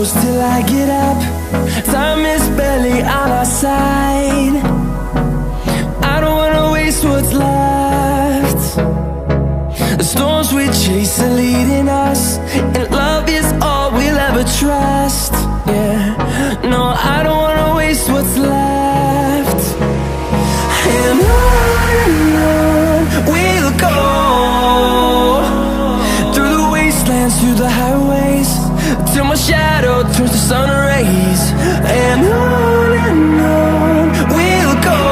close till I get up. Time is barely on our side. I don't wanna waste what's left. The storms we chase are leading us, and love is all we'll ever trust. Yeah, no, I don't wanna waste what's left. And on we'll go, through the wastelands, through the highways, till my shadow turns to sun rays. And on we'll go,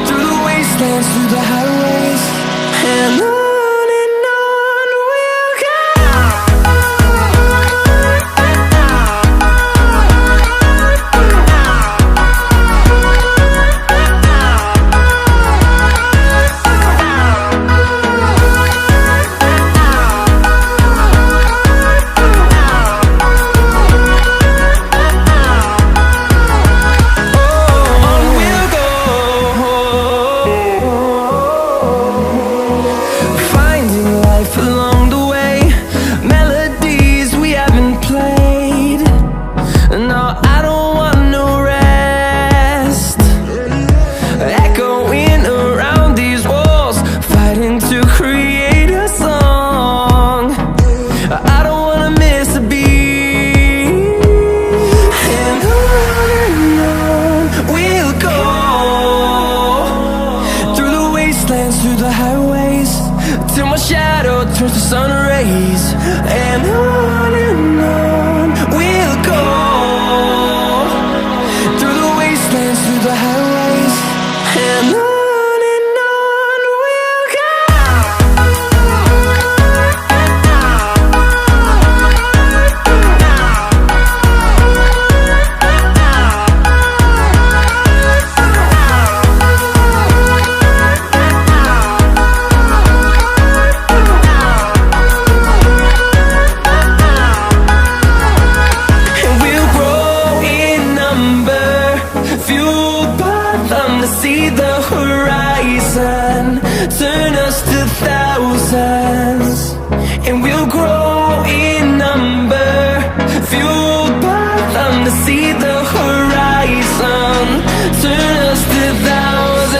through the wastelands, through the highways, and on we'll go. Through the highways, till my shadow turns to sun rays. And on we'll go, through the wastelands, through the highways, and on we'll go. See the horizon, turn us to thousands, and we'll grow in number, fueled by them. To see the horizon, turn us to thousands,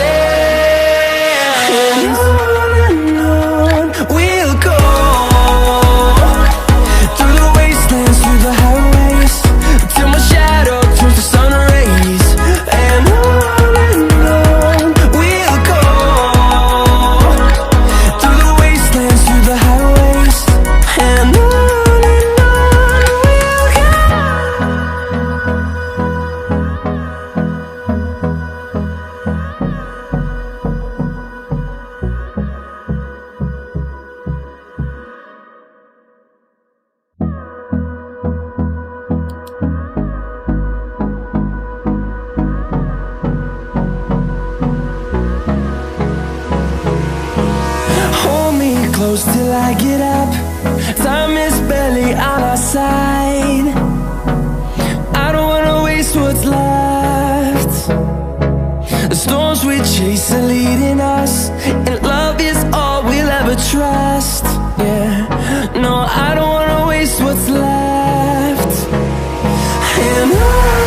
and on we'll go, through the wastelands, through the highways, till my shadow turns to sun rays. And close till I get up. Time is barely on our side. I don't wanna waste what's left. The storms we chase are leading us, and love is all we'll ever trust. Yeah, no, I don't wanna waste what's left. And on